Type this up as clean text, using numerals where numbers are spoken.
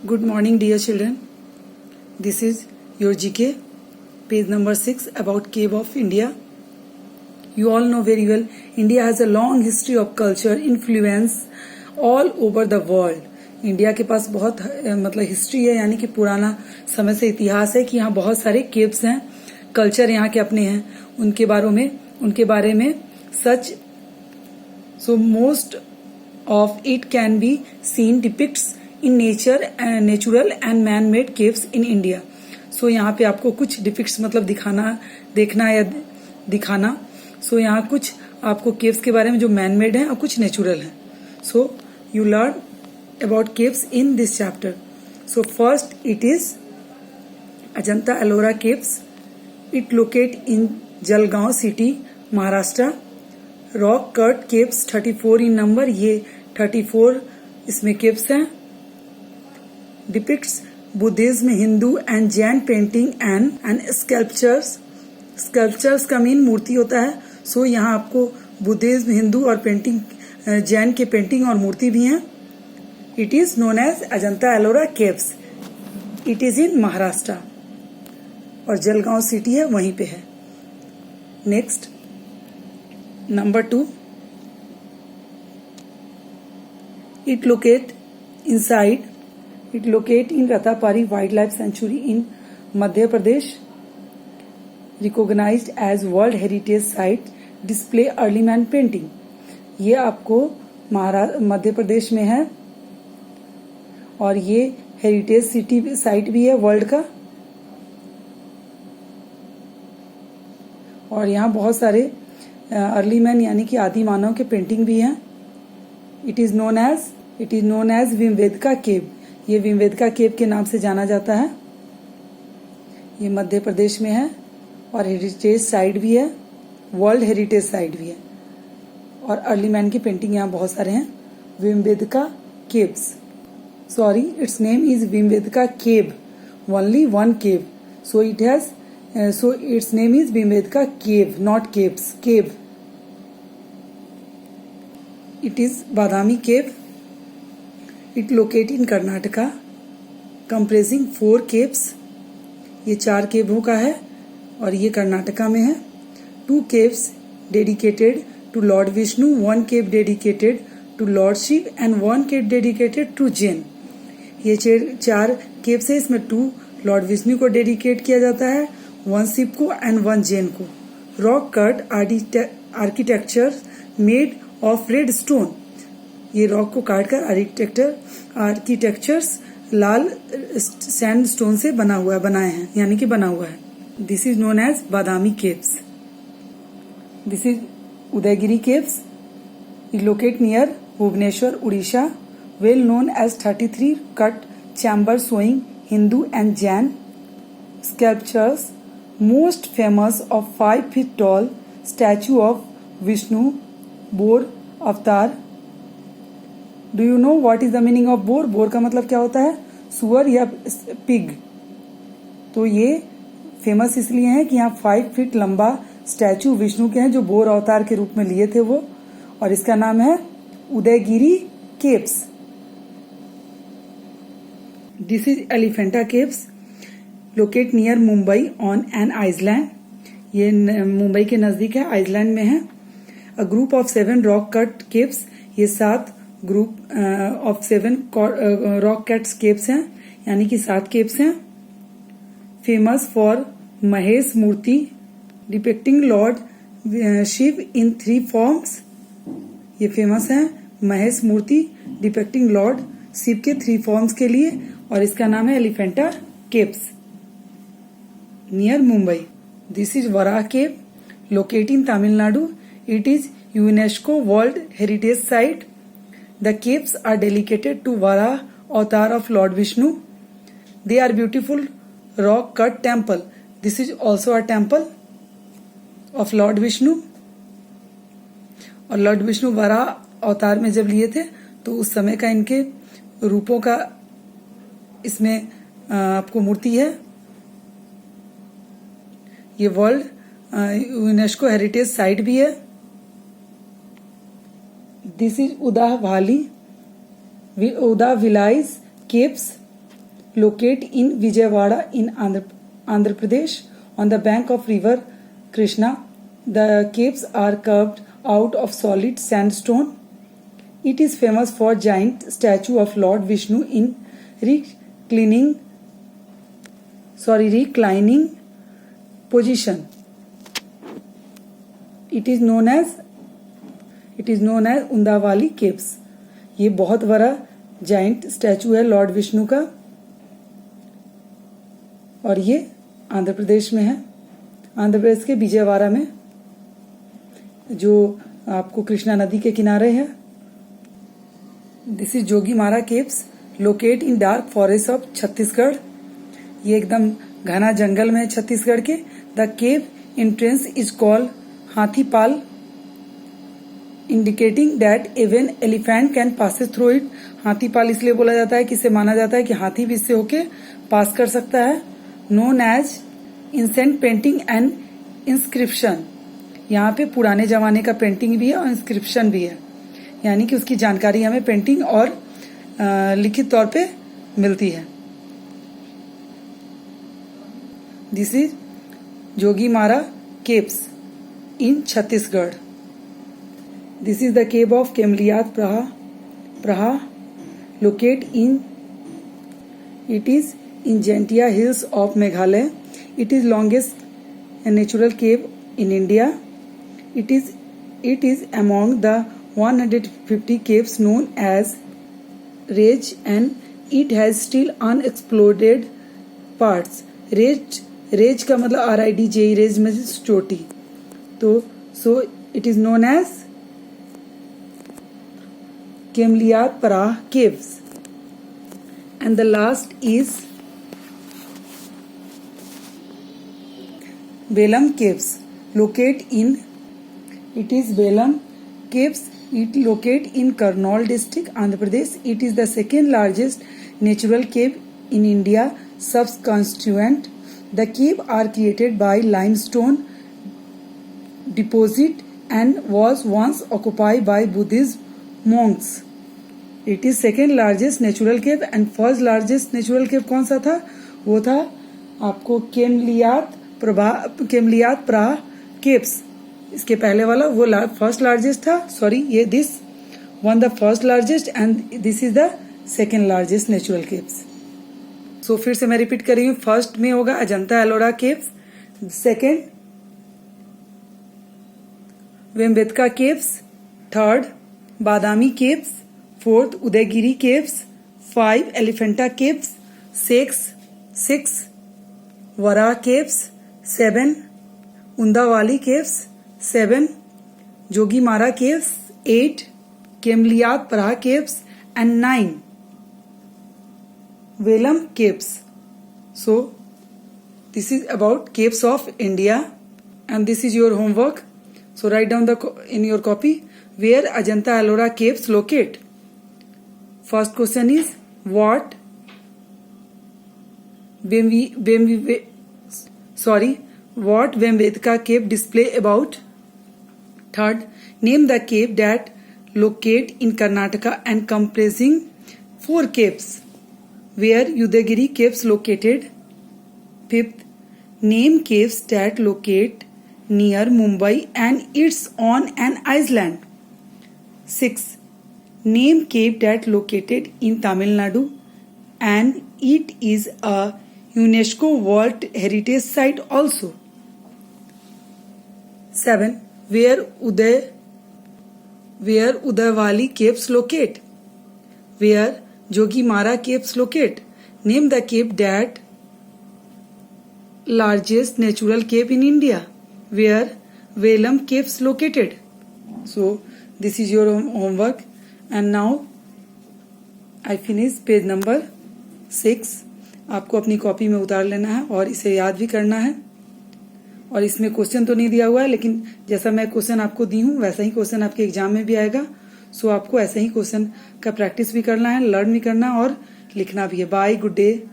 Good morning, dear children. This is your GK, page number 6 about Cave of India. You all know very well, India has a long history of culture influence all over the world. India के पास बहुत मतलब history है, यानी कि पुराना समय से इतिहास है कि यहाँ बहुत सारे केव्स हैं, कल्चर यहाँ के अपने हैं, उनके बारे में सच. So most of it can be seen depicts in natural and man-made caves in India. So यहाँ पे आपको कुछ depicts मतलब देखना या दिखाना. So यहाँ कुछ आपको caves के बारे में जो man-made हैं और कुछ natural हैं. So you learn about caves in this chapter. So first it is Ajanta Ellora Caves. It located in Jalgaon city, Maharashtra. Rock cut caves 34 in number, ये 34 इसमें केव्स हैं. Depicts Buddhism, Hindu and Jain painting and sculptures का mean मूर्ति होता है. सो यहाँ आपको Buddhism, Hindu और painting, Jain के पेंटिंग और मूर्ति भी हैं. It is known as Ajanta Ellora caves. It is in Maharashtra और जलगांव सिटी है वहीं पे है. Next Number 2, it locate in Ratapari Wildlife Sanctuary in Madhya Pradesh, recognized as World Heritage Site. Display early man painting. ये आपको मध्य प्रदेश में है और ये हेरिटेज सिटी साइट भी है वर्ल्ड का. और यहाँ बहुत सारे अर्ली मैन यानी कि आदि मानव के पेंटिंग भी हैं. इट इज नोन एज विमवेदका केव. ये विमवेदका केव के नाम से जाना जाता है. ये मध्य प्रदेश में है और हेरिटेज साइट भी है, वर्ल्ड हेरिटेज साइट भी है. और अर्ली मैन की पेंटिंग यहाँ बहुत सारे हैं. Bhimbetka caves, sorry it's name is Bhimbetka cave, only one cave. So it has so its name is Bhimbetka cave, not caves, cave. It is Badami cave. It located in Karnataka, comprising 4 caves. ये 4 केवों का है और ये कर्नाटका में है. 2 caves dedicated to Lord Vishnu, 1 cave dedicated to Lord Shiv and 1 cave dedicated to Jain. ये 4 caves है, इसमें 2 लॉर्ड विष्णु को डेडिकेट किया जाता है, 1 शिव को एंड 1 जैन को. Rock cut architecture made of red stone. ये रॉक को काट कर आर्किटेक्चर्स लाल सैंड स्टोन से बनाए हैं, यानी कि बना हुआ है. This is known as Badami caves. This is Udayagiri caves. It located near Bhubaneswar, Orissa. Well known as 33 cut chamber showing Hindu and Jain sculptures. Most famous of 5 feet tall statue of Vishnu, boar avatar. Do you know what is the meaning of boar? Bore का मतलब क्या होता है? सुअर या pig. तो ये famous इसलिए है कि यहाँ 5 फीट लंबा स्टैचू विष्णु के हैं जो बोर अवतार के रूप में लिए थे वो, और इसका नाम है Udayagiri caves. This is Elephanta caves. Located near Mumbai on an island. ये मुंबई के नजदीक है, आइसलैंड में है. A group of 7 rock cut caves. ये 7 group of 7 rock cut caves हैं, यानी कि 7 केव्स हैं. Famous for Mahesh Murti depicting Lord Shiva in 3 forms. ये फेमस है महेश मूर्ति डिपिक्टिंग लॉर्ड शिव के 3 फॉर्म्स के लिए, और इसका नाम है Elephanta caves near Mumbai. This is Varaha cave, located in Tamil Nadu. It is UNESCO World Heritage Site. The caves are dedicated to Varaha avatar of Lord Vishnu. They are beautiful rock cut temple. This is also a temple of Lord Vishnu. और Lord Vishnu Varaha अवतार में जब लिए थे तो उस समय का इनके रूपों का इसमें आपको मूर्ति है. ये वर्ल्ड यूनेस्को हेरिटेज साइट भी है. दिस इज उदा विलाइज caves. locate in Vijayawada in Andhra Pradesh on the bank of river Krishna. The caves are carved out of solid sandstone. It is famous for giant statue of Lord Vishnu in reclining position. It is known as Undavalli caves. ये बहुत बड़ा giant statue है lord Vishnu का और ये आंध्र प्रदेश में है. आंध्र प्रदेश के विजयवाड़ा में जो आपको कृष्णा नदी के किनारे है. This is Jogimara caves locate in dark forest of Chhattisgarh. ये एकदम घना जंगल में है छत्तीसगढ़ के. The cave entrance is called Hathipal indicating that even elephant can passes through it. Hathipal इसलिए बोला जाता है कि इसे माना जाता है कि हाथी भी इससे होके पास कर सकता है. Known as ancient painting and inscription. यहाँ पे पुराने जमाने का पेंटिंग भी है और इंस्क्रिप्शन भी है, यानी कि उसकी जानकारी हमें पेंटिंग और लिखित तौर पे मिलती है. This is Jogimara caves in Chhattisgarh. This is the cave of Kemliat Praha. Locate in. It is in Jaintia Hills of Meghalaya. It is longest natural cave in India. It is among the 150 caves known as Rage, and it has still unexplored parts. Rage का मतलब RIDJ, Rage में चोटी. तो so it is known as Kemliat Praha caves. And the last is Velam caves. Locate in. It is Velam caves. It locate in Karnool district, Andhra Pradesh. It is the second largest natural cave in India subcontinent. The cave are created by limestone deposit and was once occupied by Buddhist monks. It is second largest natural cave and first largest natural cave कौन सा था? वो था आपको केमलियात प्राह caves. इसके पहले वाला वो फर्स्ट लार्जेस्ट था. सॉरी, ये this one the first largest and this is the second largest natural caves. So फिर से मैं रिपीट कर रही हूँ. फर्स्ट में होगा Ajanta Ellora caves, second Bhimbetka caves, third Badami caves, fourth Udayagiri caves, 5 Elephanta caves, 6 Varaha caves, 7 Undavalli caves, 7 Jogimara caves, 8 केमलियात प्राह caves and 9 Velam caves. So this is about caves of India and this is your homework. So write down in your copy where Ajanta Ellora caves locate. First question is what Vemvedka cave display about. Third, name the cave that locate in Karnataka and comprising 4 caves. Where Udayagiri caves located. Fifth, name caves that locate near Mumbai and it's on an island. 6. Name cave that located in Tamil Nadu and it is a UNESCO World Heritage Site also. 7. Where Udayawali caves locate. Where Jogimara caves locate. Name the cave that largest natural cave in India. Where Velam caves located. So this is your homework and now I finish page number 6. आपको अपनी copy में उतार लेना है और इसे याद भी करना है. और इसमें क्वेश्चन तो नहीं दिया हुआ है लेकिन जैसा मैं क्वेश्चन आपको दी हूँ वैसा ही क्वेश्चन आपके एग्जाम में भी आएगा. सो आपको ऐसे ही क्वेश्चन का प्रैक्टिस भी करना है, लर्न भी करना और लिखना भी है. Bye, good day.